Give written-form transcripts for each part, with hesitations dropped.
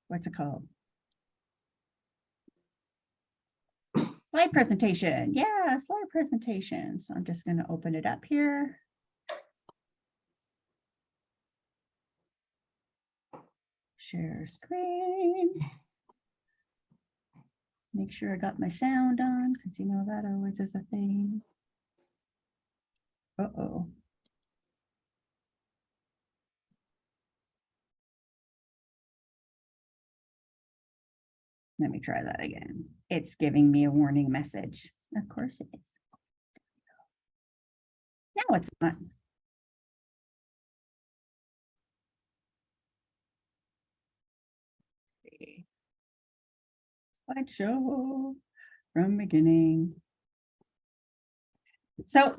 what's it called? Slide presentation. Yeah, slide presentation. So I'm just going to open it up here. Share screen. Make sure I got my sound on, because you know that always is a thing. Uh-oh. Let me try that again. It's giving me a warning message. Of course it is. Now it's not. Slideshow from beginning. So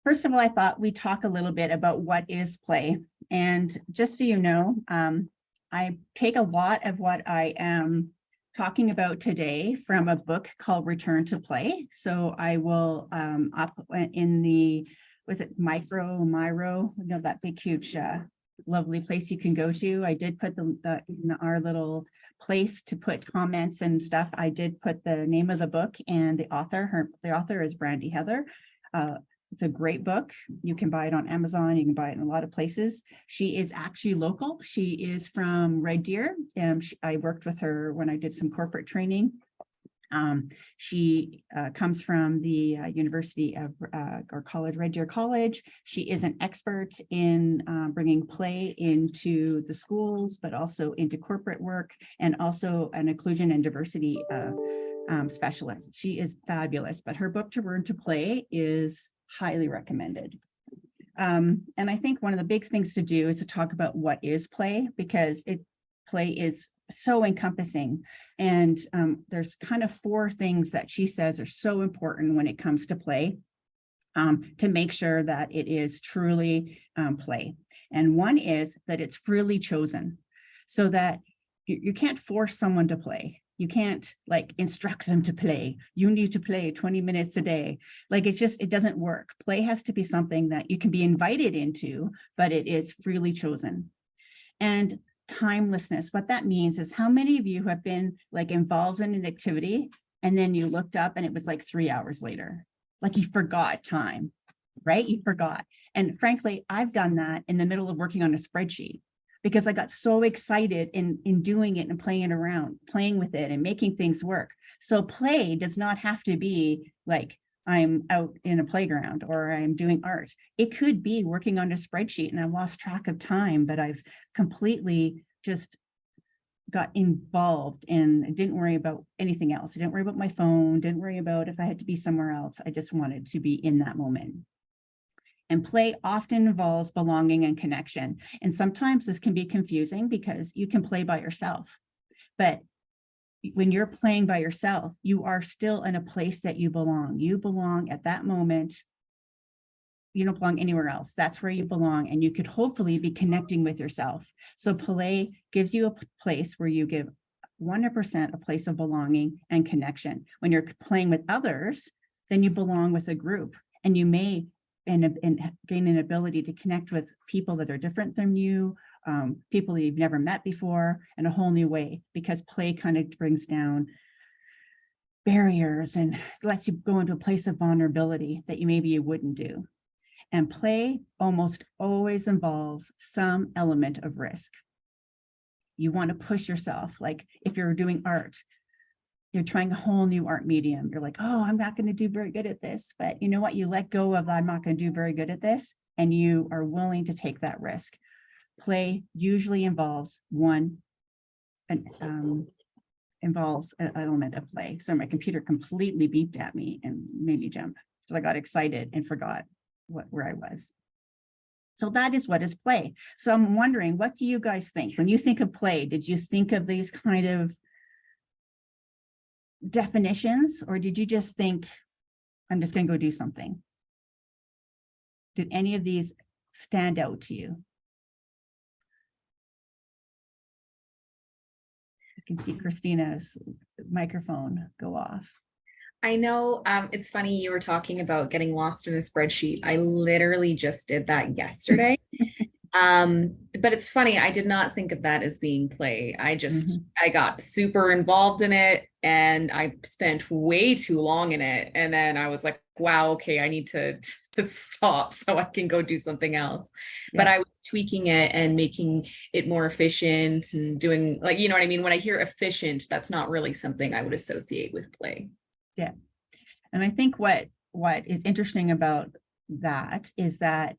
first of all, I thought we'd talk a little bit about what is play. And just so you know, I take a lot of what I am talking about today from a book called Return to Play. So I will up in the, was it Miro, you know, that big, huge, lovely place you can go to. I did put in our little place to put comments and stuff. I did put the name of the book and the author. The author is Brandy Heather. It's a great book. You can buy it on Amazon. You can buy it in a lot of places. She is actually local. She is from Red Deer. I worked with her when I did some corporate training. She comes from the University of or College, Red Deer College. She is an expert in bringing play into the schools, but also into corporate work, and also an inclusion and diversity specialist. She is fabulous, but her book, To Learn to Play, is highly recommended. And I think one of the big things to do is to talk about what is play, because play is so encompassing. And there's kind of 4 things that she says are so important when it comes to play, to make sure that it is truly play. And one is that it's freely chosen, so that you can't force someone to play. You can't like instruct them to play. You need to play 20 minutes a day. Like it doesn't work. Play has to be something that you can be invited into, but it is freely chosen. And timelessness, what that means is, how many of you have been like involved in an activity and then you looked up and it was like 3 hours later, like you forgot time, right? You forgot. And frankly, I've done that in the middle of working on a spreadsheet, because I got so excited in doing it and playing it around, playing with it and making things work. So play does not have to be like I'm out in a playground or I'm doing art. It could be working on a spreadsheet and I lost track of time, but I've completely just got involved and didn't worry about anything else. I didn't worry about my phone, didn't worry about if I had to be somewhere else. I just wanted to be in that moment. And play often involves belonging and connection. And sometimes this can be confusing because you can play by yourself. But when you're playing by yourself, you are still in a place that you belong. You belong at that moment. You don't belong anywhere else. That's where you belong. And you could hopefully be connecting with yourself. So play gives you a place where you give 100% a place of belonging and connection. When you're playing with others, then you belong with a group, and you may and gain an ability to connect with people that are different than you, people you've never met before, in a whole new way, because play kind of brings down barriers and lets you go into a place of vulnerability that maybe you wouldn't do. And play almost always involves some element of risk. You want to push yourself, like if you're doing art, you're trying a whole new art medium. You're like, oh, I'm not going to do very good at this. But you know what? You let go of, I'm not going to do very good at this. And you are willing to take that risk. Play usually involves involves an element of play. So my computer completely beeped at me and made me jump. So I got excited and forgot where I was. So that is what is play. So I'm wondering, what do you guys think? When you think of play, did you think of these kind of definitions, or did you just think, I'm just going to go do something? Did any of these stand out to you? You can see Christina's microphone go off. I know it's funny you were talking about getting lost in a spreadsheet. I literally just did that yesterday. But it's funny, I did not think of that as being play. Mhm. I got super involved in it and I spent way too long in it. And then I was like, wow, okay, I need to, to stop so I can go do something else. But Yeah, I was tweaking it and making it more efficient and doing like, you know what I mean? When I hear efficient, that's not really something I would associate with play. yeah. And I think what is interesting about that is that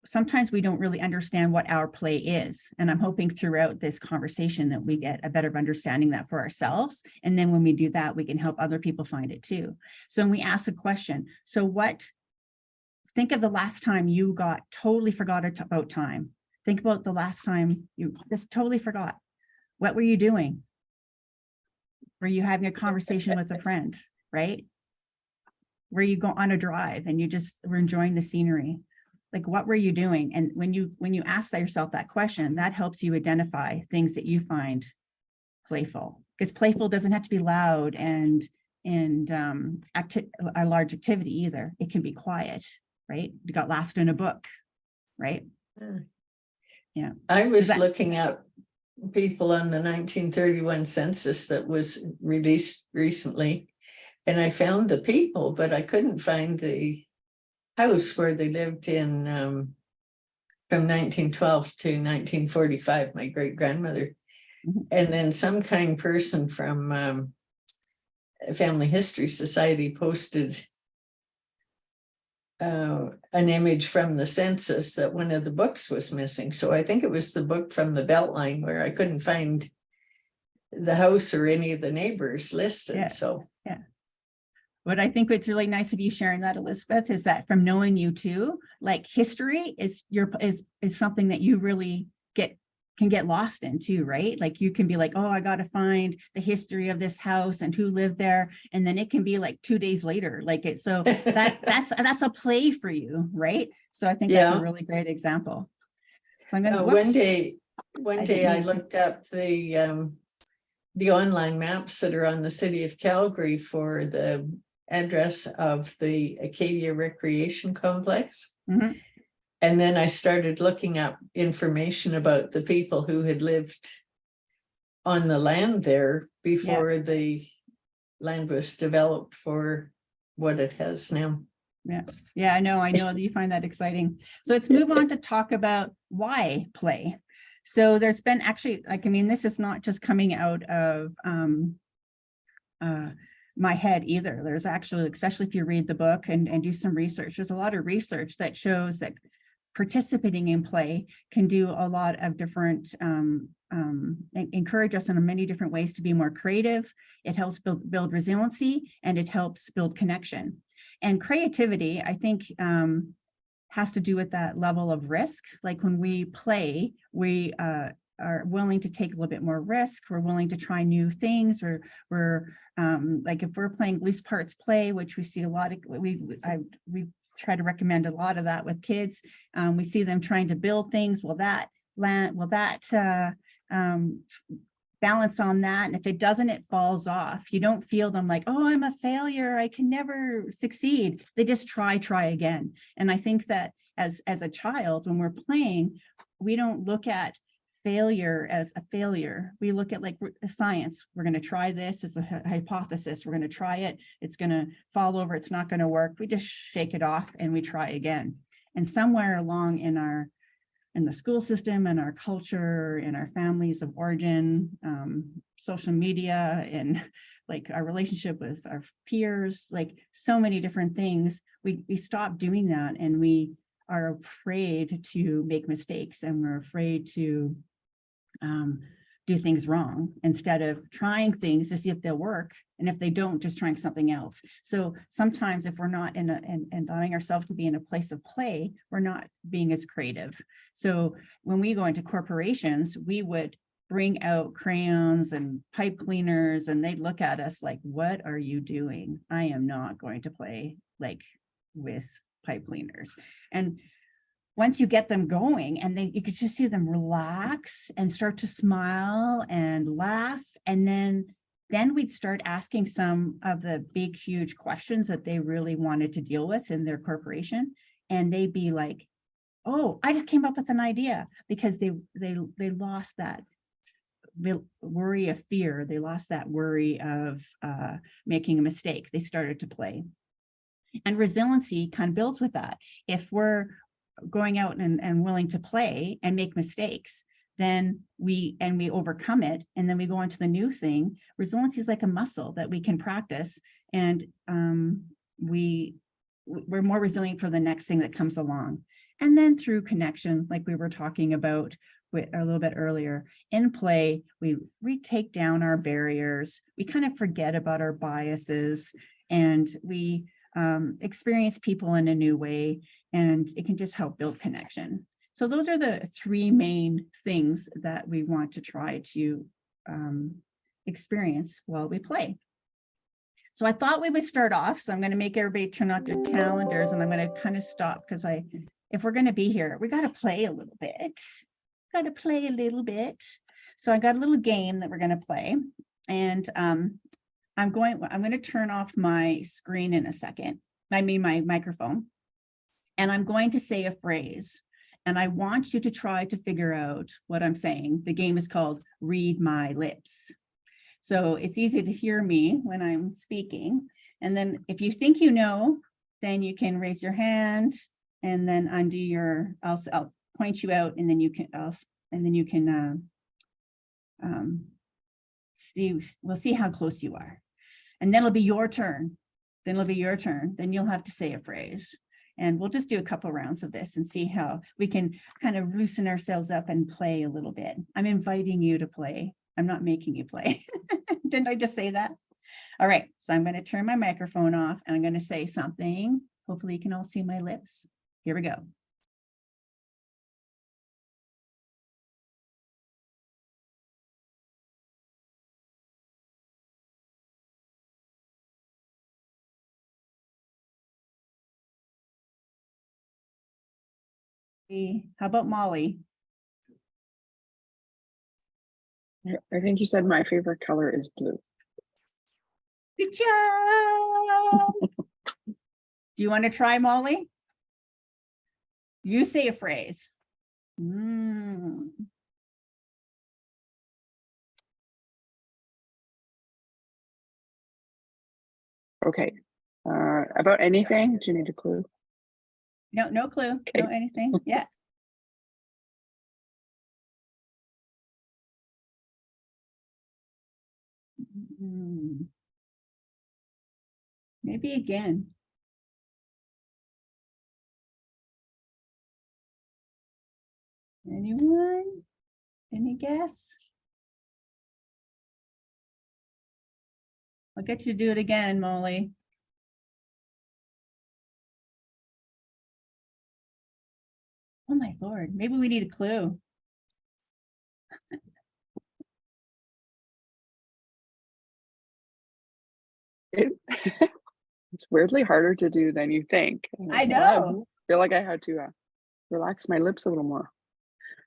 sometimes we don't really understand what our play is. And I'm hoping throughout this conversation that we get a better understanding that for ourselves. And then when we do that, we can help other people find it too. So when we ask a question, think of the last time you got totally forgot about time. Think about the last time you just totally forgot. What were you doing? Were you having a conversation with a friend, right? Were you go on a drive and you just were enjoying the scenery? Like, what were you doing? And when you ask yourself that question, that helps you identify things that you find playful, because playful doesn't have to be loud and a large activity either. It can be quiet, right? You got lost in a book, right? Yeah. I was That, looking up people on the 1931 census that was released recently, and I found the people, but I couldn't find the house where they lived in from 1912 to 1945, my great grandmother. Mhm. And then some kind person from Family History Society posted an image from the census that one of the books was missing. So I think it was the book from the Beltline where I couldn't find the house or any of the neighbors listed. Yeah. So yeah. What I think what's really nice of you sharing that, Elizabeth, is that from knowing you too, like history is something that you really can get lost in too, right? Like you can be like, oh, I got to find the history of this house and who lived there. And then it can be like 2 days later. Like it, so that's a play for you, right? So I think that's a yeah. really great example. So I'm gonna One I day didn't I mean to. looked up the online maps that are on the city of Calgary for the address of the Acadia Recreation Complex. Mhm. And then I started looking up information about the people who had lived on the land there Yeah. before the land was developed for what it has now. Yeah. Yeah, I know that you find that exciting. So let's move on to talk about why play. So there's been actually, like, I mean, this is not just coming out of my head either. There's actually, especially if you read the book and do some research, there's a lot of research that shows that participating in play can do a lot of different, encourage us in many different ways to be more creative. It helps build resiliency, and it helps build connection. And creativity, I think, has to do with that level of risk. Like when we play, we are willing to take a little bit more risk. We're willing to try new things. We're like if we're playing least parts play, which we see a lot of, we try to recommend a lot of that with kids. We see them trying to build things. Balance on that. And if it doesn't, it falls off. You don't feel them like, oh, I'm a failure, I can never succeed. They just try again. And I think that as a child, when we're playing, we don't look at failure as a failure. We look at like science. We're going to try this. It's a hypothesis. We're going to try it. It's going to fall over. It's not going to work. We just shake it off and we try again. And somewhere along in the school system and our culture, in our families of origin, social media, and like our relationship with our peers, like so many different things, we stop doing that, and we are afraid to make mistakes, and we're afraid to do things wrong instead of trying things to see if they'll work. And if they don't, just trying something else. So sometimes if we're not and allowing ourselves to be in a place of play, we're not being as creative. So when we go into corporations, we would bring out crayons and pipe cleaners, and they'd look at us like, what are you doing? I am not going to play like with pipe cleaners. And once you get them going, and you could just see them relax and start to smile and laugh, and then we'd start asking some of the big, huge questions that they really wanted to deal with in their corporation. And they'd be like, oh, I just came up with an idea, because they lost that worry of fear. They lost that worry of making a mistake. They started to play. And resiliency kind of builds with that. If we're going out and willing to play and make mistakes, then we overcome it, and then we go on to the new thing. Resiliency is like a muscle that we can practice, and we're more resilient for the next thing that comes along. And then through connection, like we were talking about a little bit earlier, in play, we take down our barriers. We kind of forget about our biases, and we experience people in a new way, and it can just help build connection. So those are the three main things that we want to try to experience while we play. So I thought we would start off. So I'm going to make everybody turn off their calendars, and I'm going to kind of stop, because if we're going to be here, we got to play a little bit. Got to play a little bit. So I got a little game that we're going to play, and I'm going to turn off my screen in a second. I mean, my microphone, and I'm going to say a phrase, and I want you to try to figure out what I'm saying. The game is called Read My Lips. So it's easy to hear me when I'm speaking. And then if you think you know, then you can raise your hand, and then undo your, I'll point you out, and then you can, we'll see how close you are. And then it'll be your turn. Then you'll have to say a phrase. And we'll just do a couple rounds of this and see how we can kind of loosen ourselves up and play a little bit. I'm inviting you to play. I'm not making you play. Didn't I just say that? All right, so I'm going to turn my microphone off, and I'm going to say something. Hopefully you can all see my lips. Here we go. How about Molly? I think you said my favorite color is blue. Good job. Do you want to try, Molly? You say a phrase. Okay. About anything? Do you need a clue? No clue. Okay. No anything. Yeah. Maybe again. Anyone? Any guess? I'll get you to do it again, Molly. Oh my Lord, maybe we need a clue. It's weirdly harder to do than you think. I know. I feel like I had to relax my lips a little more.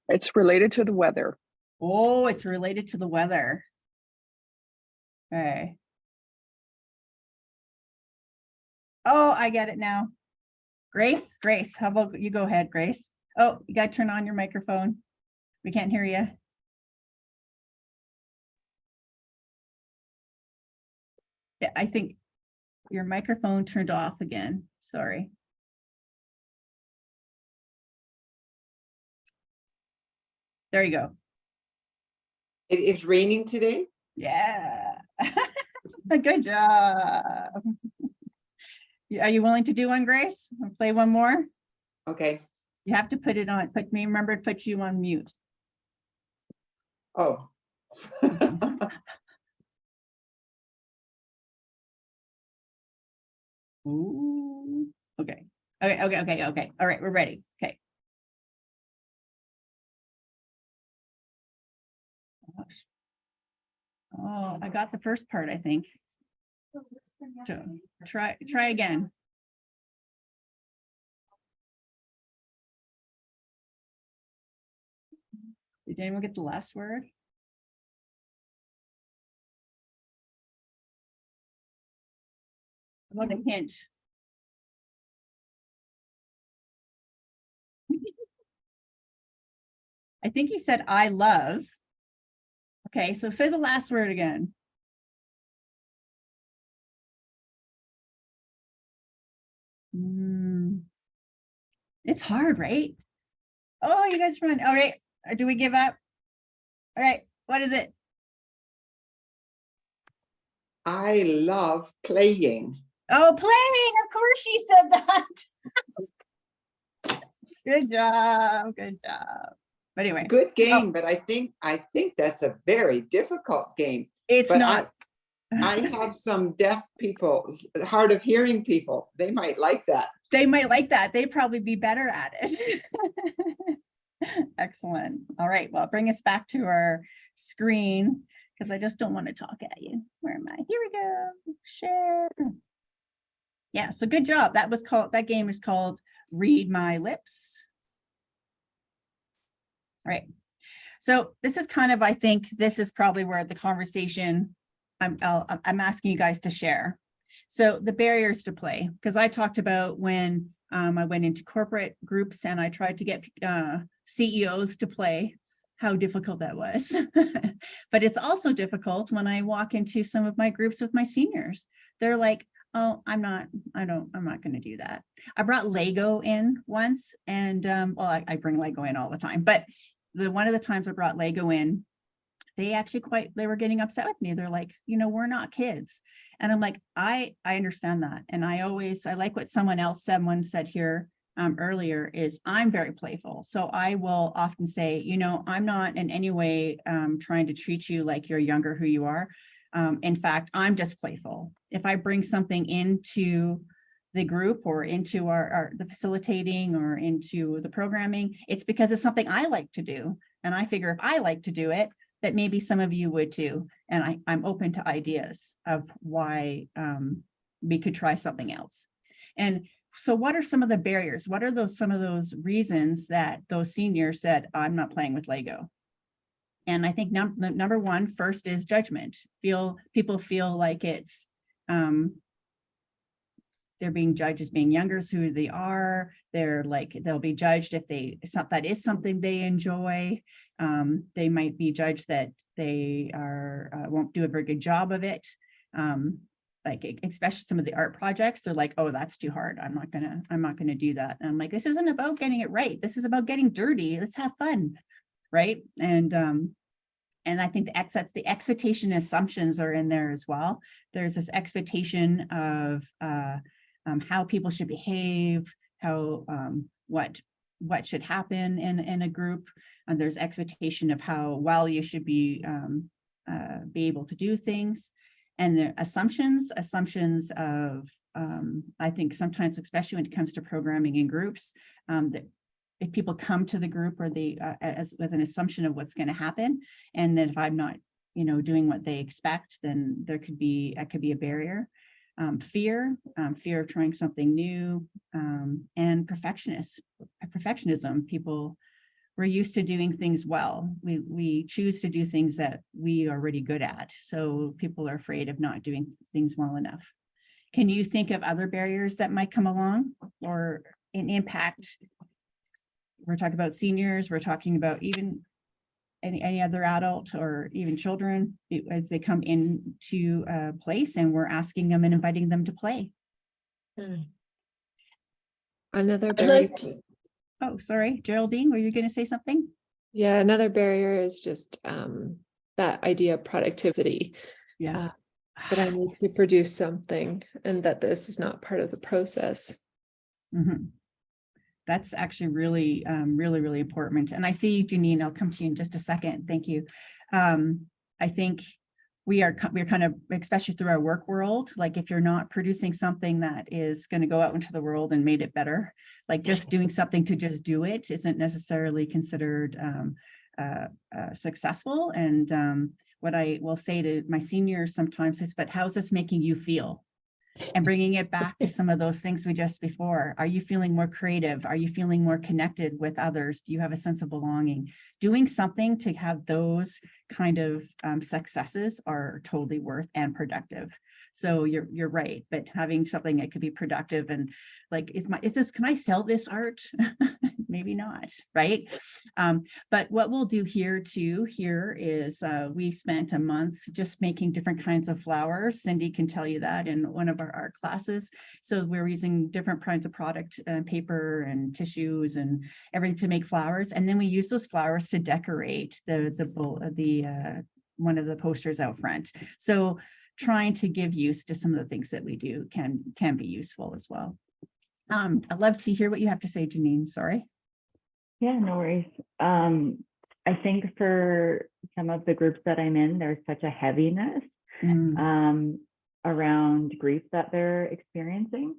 It's related to the weather. Oh, it's related to the weather. Okay. Oh, I get it now. Grace, how about you go ahead, Grace? Oh, you got to turn on your microphone. We can't hear you. Yeah, I think your microphone turned off again. Sorry. There you go. It is raining today? Yeah. Good job. Are you willing to do one, Grace? I'll play one more. Okay. You have to put it on. Remember to put you on mute. Oh. Ooh. Okay. Okay. All right, we're ready. Okay. Gosh. Oh, I got the first part, I think. So, try again. Did anyone get the last word? I want a hint. I think you said I love. Okay, so say the last word again. It's hard, right? Oh, you guys run. All right. Or do we give up? All right. What is it? I love playing. Oh, playing. Of course she said that. Good job. Good job. But anyway, Good game, but I think that's a very difficult game. it's But not. I have some deaf people, hard of hearing people. They might like that. They might like that. They'd probably be better at it. Excellent. All right. Well, bring us back to our screen because I just don't want to talk at you. Where am I? Here we go. Share. Yeah. So good job. That game is called Read My Lips. All right. So this is kind of, I think this is probably where the conversation I'm asking you guys to share. So the barriers to play, because I talked about when I went into corporate groups and I tried to get CEOs to play, how difficult that was. But it's also difficult when I walk into some of my groups with my seniors. They're like, oh, I'm not going to do that. I brought Lego in once and well, I bring Lego in all the time, but one of the times I brought Lego in, they were getting upset with me. They're like, we're not kids. And I'm like, I understand that. And I like what someone said here earlier is I'm very playful. So I will often say, I'm not in any way trying to treat you like you're younger who you are. In fact, I'm just playful. If I bring something into the group or into the facilitating or into the programming, it's because it's something I like to do. And I figure if I like to do it, that maybe some of you would too. And I'm open to ideas of why we could try something else. And so what are some of the barriers? What are some of those reasons that those seniors said, I'm not playing with Lego? And I think number one, first is judgment. People feel like it's, they're being judged as being younger, who they are. They'll be judged if that is something they enjoy. They might be judged that they won't do a very good job of it. Especially some of the art projects, they're like, oh, that's too hard. I'm not gonna do that. And I'm like, this isn't about getting it right. This is about getting dirty. Let's have fun, right? And I think the expectation assumptions are in there as well. There's this expectation of how people should behave, how what should happen in a group. And there's expectation of how well you should be able to do things. And the assumptions of I think sometimes, especially when it comes to programming in groups, that if people come to the group or they with an assumption of what's going to happen, and then if I'm not doing what they expect, then that could be a barrier. Fear of trying something new, and perfectionism. People, we're used to doing things well. We choose to do things that we are already good at. So people are afraid of not doing things well enough. Can you think of other barriers that might come along or an impact? We're talking about seniors, we're talking about even any other adult or even children as they come into a place and we're asking them and inviting them to play. Another I'd barrier. like to- Oh, sorry, Geraldine, were you going to say something? Yeah, another barrier is just that idea of productivity. Yeah. That I need to produce something and that this is not part of the process. Mm-hmm. That's actually really, really important. And I see Janine, I'll come to you in just a second. Thank you. I think we're kind of, especially through our work world, like if you're not producing something that is going to go out into the world and made it better, like just doing something to just do it isn't necessarily considered successful. And what I will say to my seniors sometimes is, but how's this making you feel? And bringing it back to some of those things we just before. Are you feeling more creative? Are you feeling more connected with others? Do you have a sense of belonging? Doing something to have those kind of successes are totally worth and productive. So you're right, but having something that could be productive and like, can I sell this art? maybe not, right? But what we'll do here too, here is we spent a month just making different kinds of flowers. Cindy can tell you that in one of our art classes. So we're using different kinds of product, paper and tissues and everything to make flowers. And then we use those flowers to decorate the one of the posters out front. So trying to give use to some of the things that we do can be useful as well. I'd love to hear what you have to say, Janine. Sorry. Yeah, no worries. I think for some of the groups that I'm in, there's such a heaviness around grief that they're experiencing.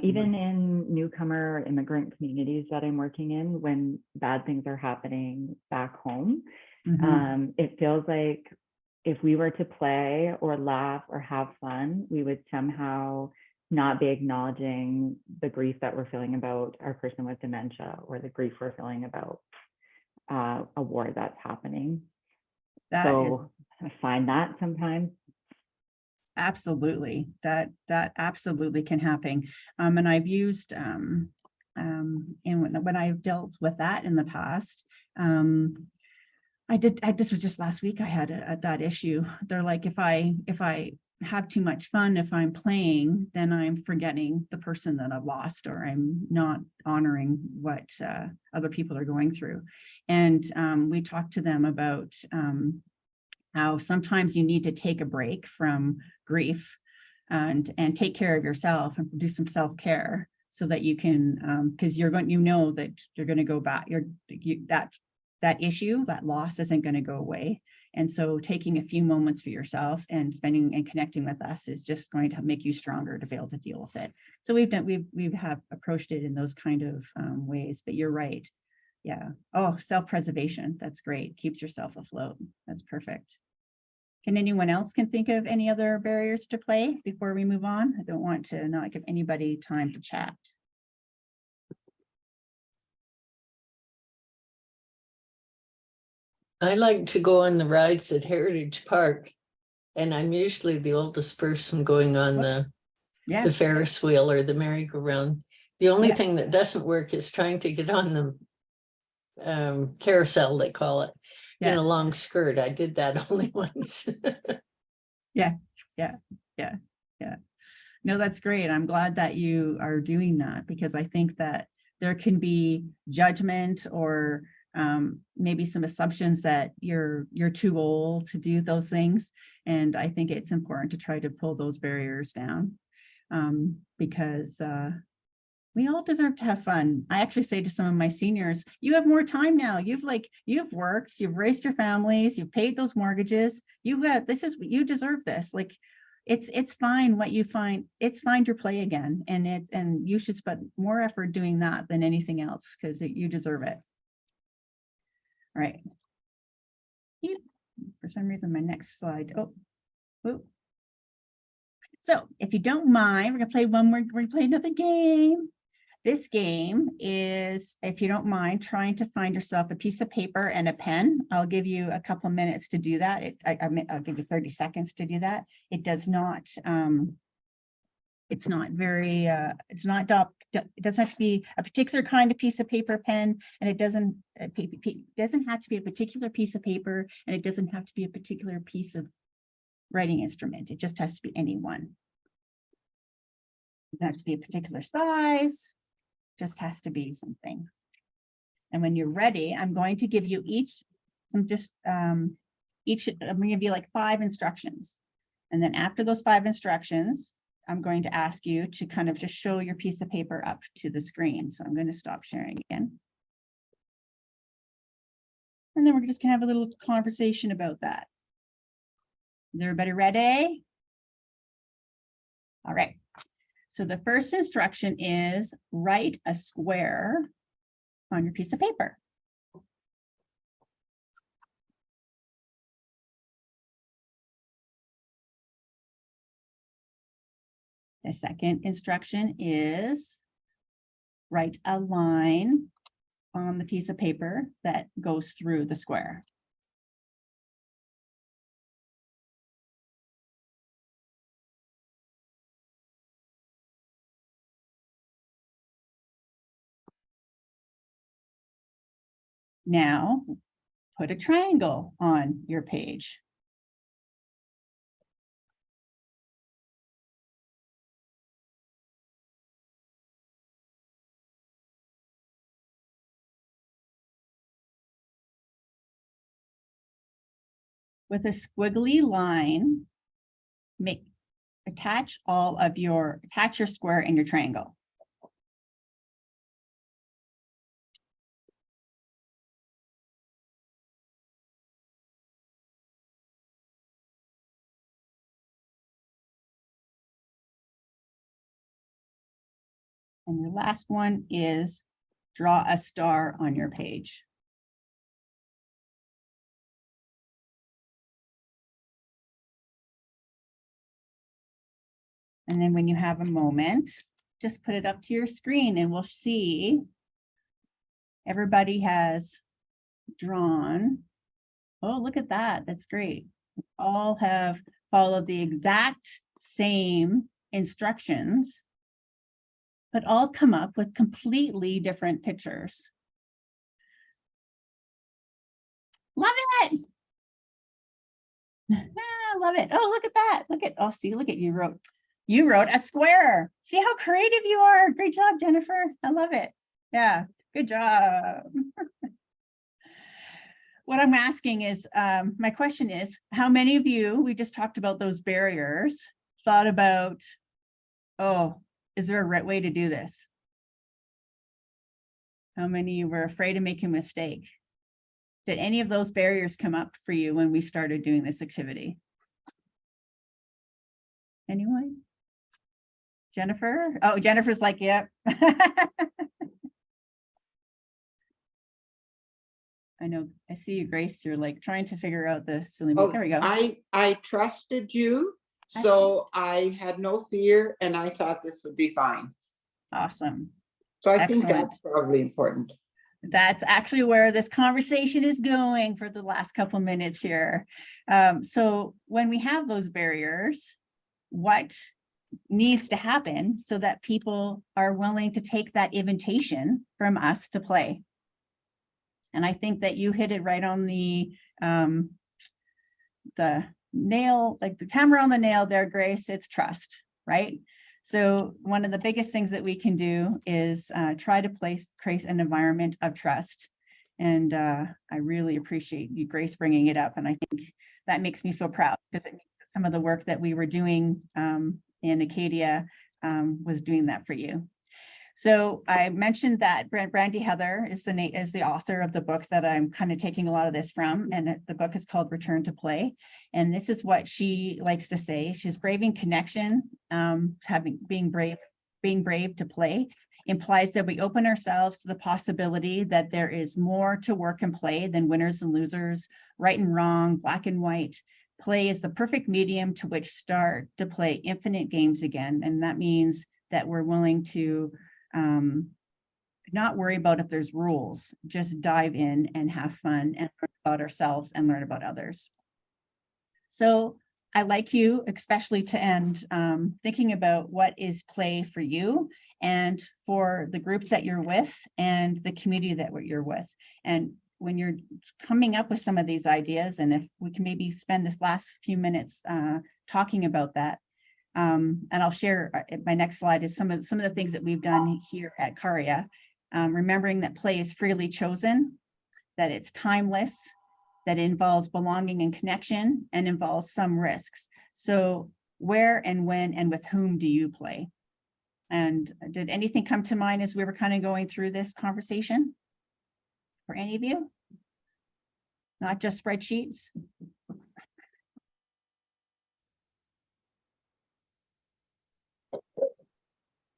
Even in newcomer or immigrant communities that I'm working in, when bad things are happening back home, it feels like if we were to play or laugh or have fun, we would somehow not be acknowledging the grief that we're feeling about our person with dementia, or the grief we're feeling about a war that's happening. I find that sometimes. Absolutely, that absolutely can happen. And I've used and when I've dealt with that in the past, this was just last week I had that issue. They're like, if I have too much fun, if I'm playing, then I'm forgetting the person that I've lost, or I'm not honoring what other people are going through. And we talked to them about how sometimes you need to take a break from grief and take care of yourself and do some self-care, so that you can, because that you're going to go back, that issue, that loss isn't going to go away. And so taking a few moments for yourself and spending and connecting with us is just going to make you stronger to be able to deal with it. So we have approached it in those kind of ways, but you're right. Yeah. Oh, self-preservation. That's great. Keeps yourself afloat. That's perfect. Can anyone else think of any other barriers to play before we move on? I don't want to not give anybody time to chat. I like to go on the rides at Heritage Park, and I'm usually the oldest person going on the Ferris wheel or the merry-go-round. The only thing that doesn't work is trying to get on the carousel, they call it, in a long skirt. I did that only once. Yeah. No, that's great. I'm glad that you are doing that, because I think that there can be judgment or maybe some assumptions that you're too old to do those things. And I think it's important to try to pull those barriers down, because we all deserve to have fun. I actually say to some of my seniors, you have more time now. You've worked, you've raised your families, you've paid those mortgages. You deserve this. Like, it's fine what you find. It's find your play again. And you should spend more effort doing that than anything else, because you deserve it. All right. For some reason, my next slide. Oh. So if you don't mind, we're gonna play another game. This game is, if you don't mind, trying to find yourself a piece of paper and a pen. I'll give you a couple minutes to do that. I'll give you 30 seconds to do that. It does not, it's not very, it doesn't have to be a particular kind of piece of paper, pen, and it doesn't have to be a particular piece of paper, and it doesn't have to be a particular piece of writing instrument. It just has to be any one. It doesn't have to be a particular size. Just has to be something. And when you're ready, I'm going to give you I'm going to give you like 5 instructions. And then after those 5 instructions, I'm going to ask you to kind of just show your piece of paper up to the screen. So I'm going to stop sharing again. And then we're just gonna have a little conversation about that. Is everybody ready? All right. So the first instruction is write a square on your piece of paper. The second instruction is write a line on the piece of paper that goes through the square. Now, put a triangle on your page. With a squiggly line, attach your square and your triangle. And your last one is draw a star on your page. And then when you have a moment, just put it up to your screen and we'll see everybody has drawn. Oh, look at that. That's great. All have followed the exact same instructions, but all come up with completely different pictures. Love it. I love it. Oh, look at that. Look at you wrote a square. See how creative you are. Great job, Jennifer. I love it. Yeah, good job. What I'm asking is, my question is, how many of you, we just talked about those barriers, thought about, oh, is there a right way to do this? How many were afraid of making a mistake? Did any of those barriers come up for you when we started doing this activity? Anyone? Jennifer? Oh, Jennifer's like, yep. I know, I see you, Grace. You're like trying to figure out the silly, Oh, there we go. I trusted you, I so I had no fear and I thought this would be fine. Awesome. So I think Excellent. that's probably important. That's actually where this conversation is going for the last couple minutes here. So when we have those barriers, what needs to happen so that people are willing to take that invitation from us to play? And I think that you hit it right on the nail, like the camera on the nail there, Grace. It's trust, right? So one of the biggest things that we can do is try to create an environment of trust. And I really appreciate you, Grace, bringing it up. And I think that makes me feel proud because it means that some of the work that we were doing in Acadia was doing that for you. So I mentioned that Brandy Heather is the author of the book that I'm kind of taking a lot of this from, and the book is called Return to Play. And this is what she likes to say. She's braving connection, being brave to play implies that we open ourselves to the possibility that there is more to work and play than winners and losers, right and wrong, black and white. Play is the perfect medium to which start to play infinite games again. And that means that we're willing to not worry about if there's rules, just dive in and have fun and learn about ourselves and learn about others. So I like you, especially to end thinking about what is play for you and for the groups that you're with and the community that you're with. And when you're coming up with some of these ideas, and if we can maybe spend this last few minutes talking about that, and I'll share my next slide is some of the things that we've done here at Carya, remembering that play is freely chosen, that it's timeless, that it involves belonging and connection, and involves some risks. So where and when and with whom do you play? And did anything come to mind as we were kind of going through this conversation for any of you? Not just spreadsheets?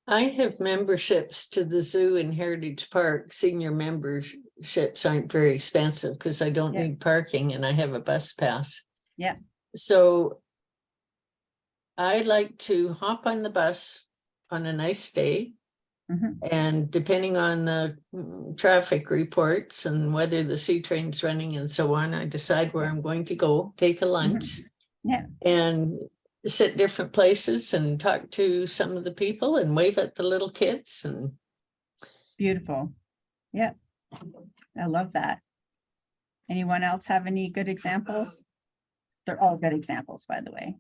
I have memberships to the zoo and Heritage Park. Senior memberships aren't very expensive because I don't Yeah. need parking and I have a bus pass. Yeah. So I like to hop on the bus on a nice day. Mhm. And depending on the traffic reports and whether the C train's running and so on, I decide where I'm going to go, take a lunch. Yeah. And sit different places and talk to some of the people and wave at the little kids. And Beautiful. Yeah. I love that. Anyone else have any good examples? They're all good examples, by the way.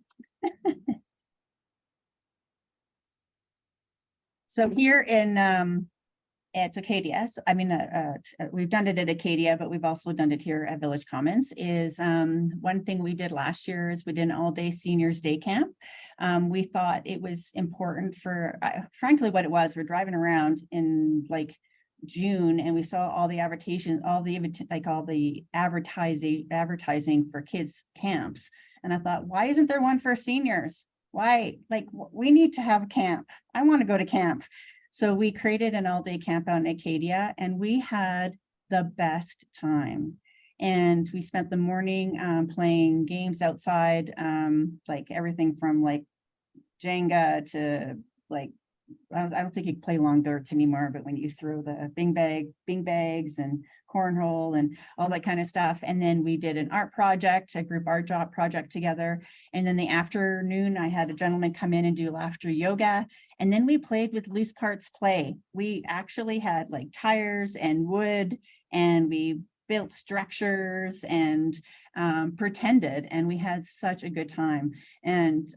So here in at Acadia, we've done it at Acadia, but we've also done it here at Village Commons. Is one thing we did last year is we did an all-day seniors day camp. We thought it was important for, frankly, what it was. We're driving around in like June, and we saw all the advertising, all the advertising for kids camps, and I thought, why isn't there one for seniors? Why, like, we need to have a camp. I want to go to camp. So we created an all-day camp out in Acadia, and we had the best time. And we spent the morning playing games outside, like everything from like Jenga to like, I don't think you can play long darts anymore, but when you throw the bing bags and cornhole and all that kind of stuff. And then we did an art project, a group art job project together. And then the afternoon, I had a gentleman come in and do laughter yoga. And then we played with loose parts play. We actually had like tires and wood, and we built structures and pretended, and we had such a good time. And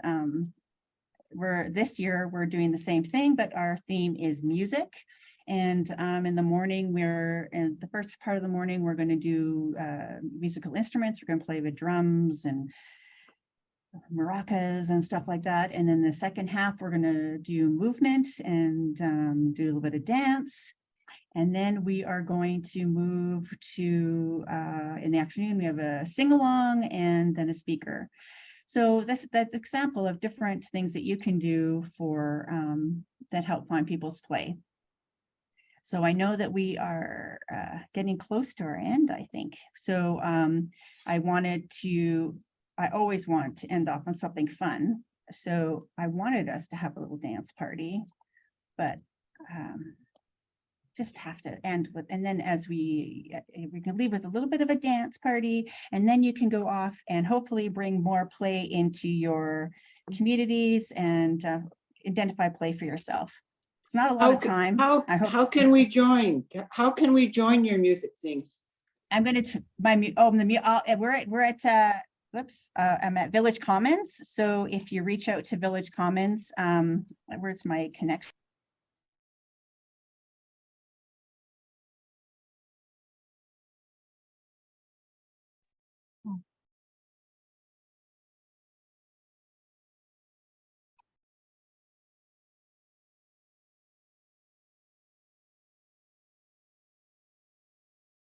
this year we're doing the same thing, but our theme is music. And in the morning, in the first part of the morning, we're going to do musical instruments. We're going to play with drums and maracas and stuff like that. And then the second half, we're going to do movement and do a little bit of dance. And then we are going to move to, in the afternoon, we have a sing-along and then a speaker. So that's example of different things that you can do for that help find people's play. So I know that we are getting close to our end, I think. So I always want to end off on something fun. So I wanted us to have a little dance party, but just have to end with, and then as we can leave with a little bit of a dance party, and then you can go off and hopefully bring more play into your communities and identify play for yourself. It's not a lot of time. How can we join? How can we join your music thing? I'm going to I'm at Village Commons. So if you reach out to Village Commons, where's my connection?